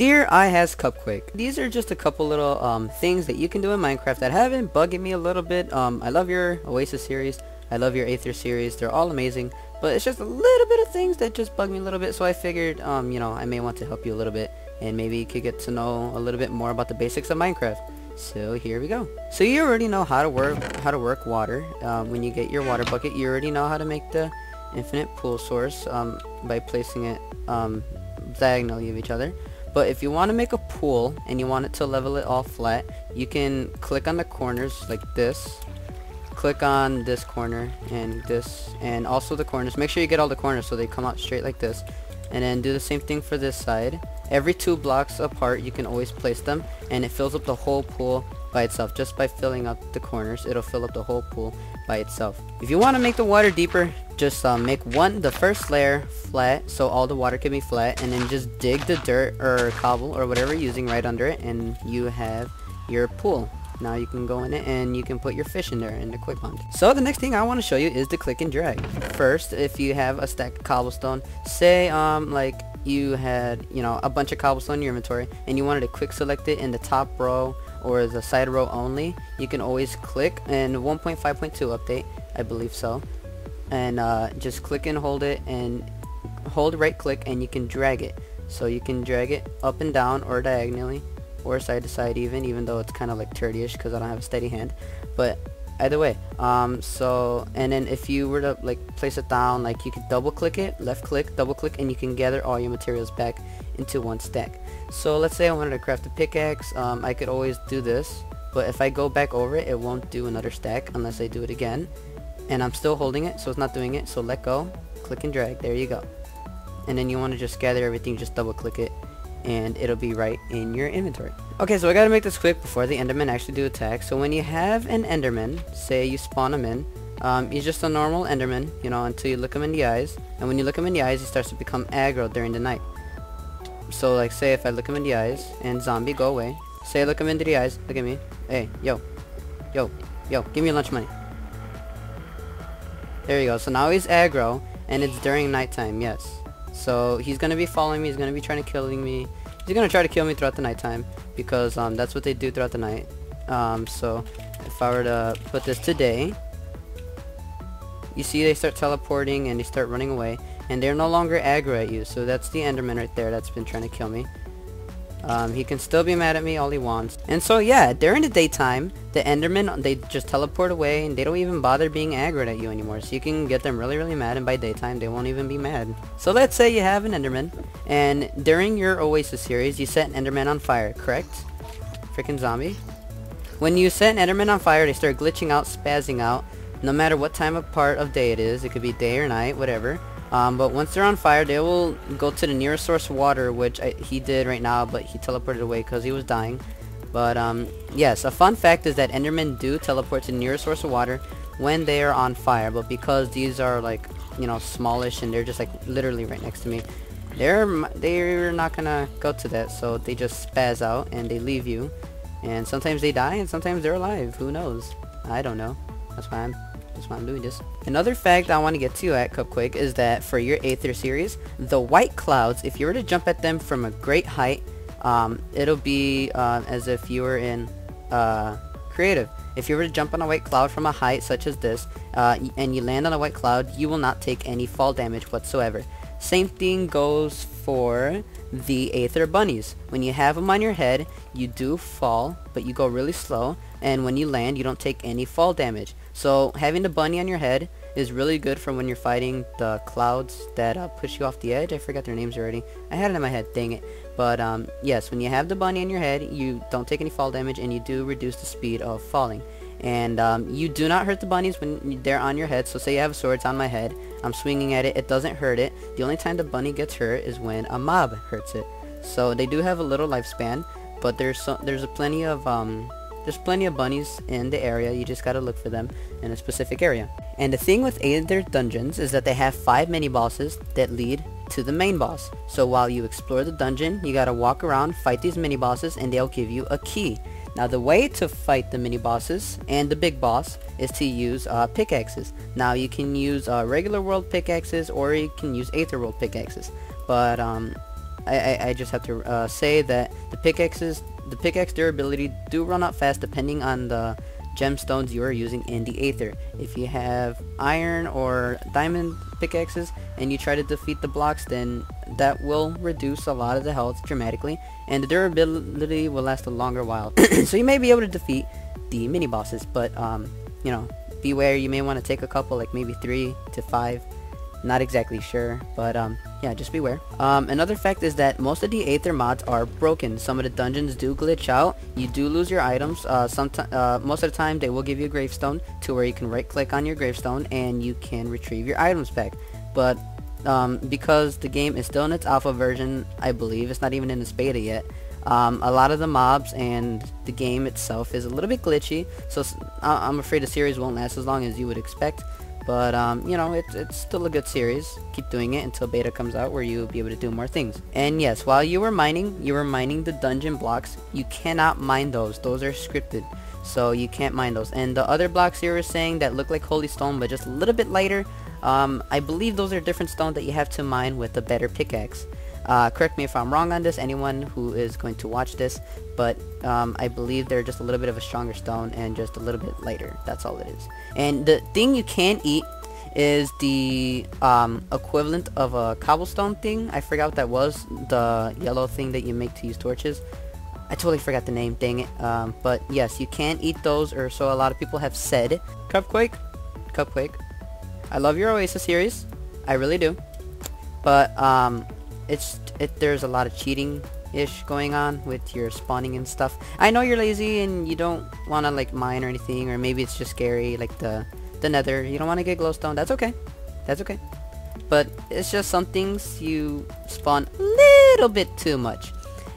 Dear iHasCupquake, these are just a couple little things that you can do in Minecraft that have been bugging me a little bit. I love your Oasis series, I love your Aether series, they're all amazing, but it's just a little bit of things that just bug me a little bit, so I figured, you know, I may want to help you a little bit, and maybe you could get to know a little bit more about the basics of Minecraft. So here we go. So you already know how to work water. When you get your water bucket, you already know how to make the infinite pool source by placing it diagonally of each other. But if you want to make a pool and you want it to level it all flat, you can click on the corners like this. Click on this corner and this, and also the corners. Make sure you get all the corners so they come out straight like this. And then do the same thing for this side. Every 2 blocks apart you can always place them, and it fills up the whole pool by itself. Just by filling up the corners, it'll fill up the whole pool by itself. If you want to make the water deeper, just make the first layer flat so all the water can be flat, and then just dig the dirt or cobble or whatever you're using right under it, and you have your pool. Now you can go in it and you can put your fish in there in the koi pond. So the next thing I want to show you is the click and drag. First, if you have a stack of cobblestone, say like you had, you know, a bunch of cobblestone in your inventory and you wanted to quick select it in the top row or the side row only, you can always click in 1.5.2 update, I believe so, and just click and hold it, and hold right click and you can drag it. So you can drag it up and down or diagonally or side to side, even though it's kind of like turdy-ish because I don't have a steady hand, but either way. So, and then if you were to like place it down, like you could double click it, left click, double click, and you can gather all your materials back into one stack. So let's say I wanted to craft a pickaxe, I could always do this, but if I go back over it, it won't do another stack unless I do it again, and I'm still holding it, so it's not doing it. So let go, click and drag, there you go. And then you want to just gather everything, just double click it, and it'll be right in your inventory. Okay, so I gotta make this quick before the Enderman actually do attack. So when you have an Enderman, say you spawn him in, he's just a normal Enderman, you know, until you look him in the eyes. And when you look him in the eyes, he starts to become aggro during the night. So like, say if I look him in the eyes, and zombie, go away. Say I look him into the eyes, look at me. Hey, yo, give me your lunch money. There you go. So now he's aggro, and it's during nighttime, yes. So he's gonna be following me, he's gonna be trying to killing me. He's gonna try to kill me throughout the nighttime, because that's what they do throughout the night. So if I were to put this today, you see they start teleporting and they start running away, and they're no longer aggro at you. So that's the Enderman right there that's been trying to kill me. He can still be mad at me all he wants. And so yeah, during the daytime, the Endermen, they just teleport away and they don't even bother being aggroed at you anymore. So you can get them really, really mad, and by daytime they won't even be mad. So let's say you have an Enderman, and during your Oasis series you set an Enderman on fire, correct? Freaking zombie. When you set an Enderman on fire, they start glitching out, spazzing out, no matter what time of part of day it is. It could be day or night, whatever. But once they're on fire, they will go to the nearest source of water, which he did right now, but he teleported away because he was dying. But yes, a fun fact is that Endermen do teleport to the nearest source of water when they are on fire, but because these are like, you know, smallish and they're just like literally right next to me, they're not gonna go to that, so they just spaz out and they leave you, and sometimes they die and sometimes they're alive. Who knows? I don't know. That's why I'm doing this. Another fact I want to get to at Cupquake is that for your Aether series, the white clouds, if you were to jump at them from a great height, it'll be as if you were in creative. If you were to jump on a white cloud from a height such as this, and you land on a white cloud, you will not take any fall damage whatsoever. Same thing goes for the Aether bunnies. When you have them on your head, you do fall, but you go really slow, and when you land, you don't take any fall damage. So having the bunny on your head is really good for when you're fighting the clouds that push you off the edge. I forgot their names already. I had it in my head, dang it. But yes, when you have the bunny on your head, you don't take any fall damage, and you do reduce the speed of falling. And you do not hurt the bunnies when they're on your head. So say you have a sword, it's on my head, I'm swinging at it, it doesn't hurt it. The only time the bunny gets hurt is when a mob hurts it. So they do have a little lifespan, but there's plenty of bunnies in the area. You just gotta look for them in a specific area. And the thing with Aether dungeons is that they have 5 mini bosses that lead to the main boss. So while you explore the dungeon, you gotta walk around, fight these mini bosses, and they'll give you a key. Now the way to fight the mini bosses and the big boss is to use pickaxes. Now you can use regular world pickaxes, or you can use Aether world pickaxes. But I just have to say that the pickaxe durability do run out fast depending on the gemstones you are using in the Aether. If you have iron or diamond pickaxes and you try to defeat the blocks, then that will reduce a lot of the health dramatically, and the durability will last a longer while. So you may be able to defeat the mini bosses, but you know, beware, you may want to take a couple, like maybe 3 to 5. Not exactly sure, but yeah, just beware. Another fact is that most of the Aether mods are broken. Some of the dungeons do glitch out. You do lose your items. Most of the time they will give you a gravestone to where you can right click on your gravestone and you can retrieve your items back. But because the game is still in its alpha version, I believe, it's not even in its beta yet, a lot of the mobs and the game itself is a little bit glitchy, so I'm afraid the series won't last as long as you would expect. But you know, it's still a good series. Keep doing it until beta comes out, where you'll be able to do more things. And yes, while you were mining the dungeon blocks. You cannot mine those. Those are scripted, so you can't mine those. And the other blocks you were saying that look like holy stone but just a little bit lighter, I believe those are different stones that you have to mine with a better pickaxe. Correct me if I'm wrong on this, anyone who is going to watch this, but I believe they're just a little bit of a stronger stone and just a little bit lighter. That's all it is. And the thing you can eat is the equivalent of a cobblestone thing. I forgot what that was, the yellow thing that you make to use torches. I totally forgot the name, dang it. But yes, you can eat those, or so a lot of people have said. Cupquake, I love your Oasis series, I really do, but there's a lot of cheating-ish going on with your spawning and stuff. I know you're lazy and you don't want to like mine or anything, or maybe it's just scary, like the nether. You don't want to get glowstone. That's okay. That's okay. But it's just some things you spawn a little bit too much.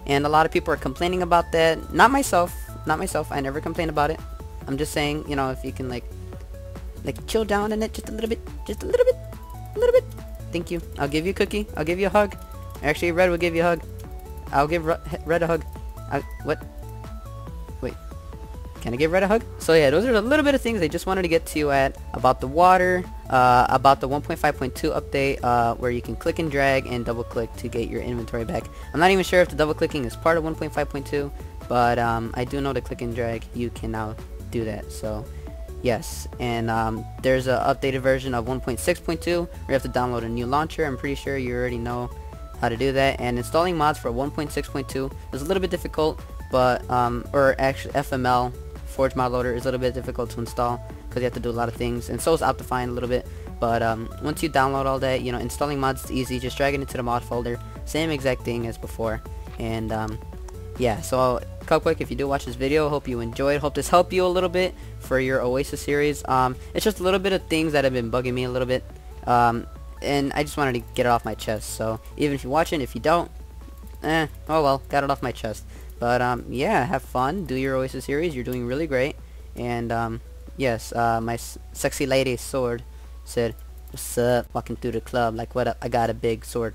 And a lot of people are complaining about that. Not myself. I never complain about it. I'm just saying, you know, if you can like chill down in it just a little bit. Thank you. I'll give you a cookie. I'll give you a hug. Actually, Red will give you a hug. I'll give Red a hug. What? Wait. Can I give Red a hug? So yeah, those are a little bit of things I just wanted to get to you at. About the water, about the 1.5.2 update, where you can click and drag and double click to get your inventory back. I'm not even sure if the double clicking is part of 1.5.2, but I do know the click and drag, you can now do that. So yes, and there's an updated version of 1.6.2 where you have to download a new launcher. I'm pretty sure you already know how to do that. And installing mods for 1.6.2 is a little bit difficult, but or actually FML Forge Mod Loader is a little bit difficult to install because you have to do a lot of things, and so is Optifine a little bit. But once you download all that, you know, installing mods is easy. Just drag it into the mod folder, same exact thing as before. And yeah, so Cupquake, if you do watch this video, hope you enjoyed. Hope this helped you a little bit for your Oasis series. It's just a little bit of things that have been bugging me a little bit, and I just wanted to get it off my chest. So even if you're watching, if you don't, oh well, got it off my chest. But yeah, have fun, do your Oasis series, you're doing really great. And yes, my sexy lady sword said, "What's up?" Walking through the club like, "What up? I got a big sword."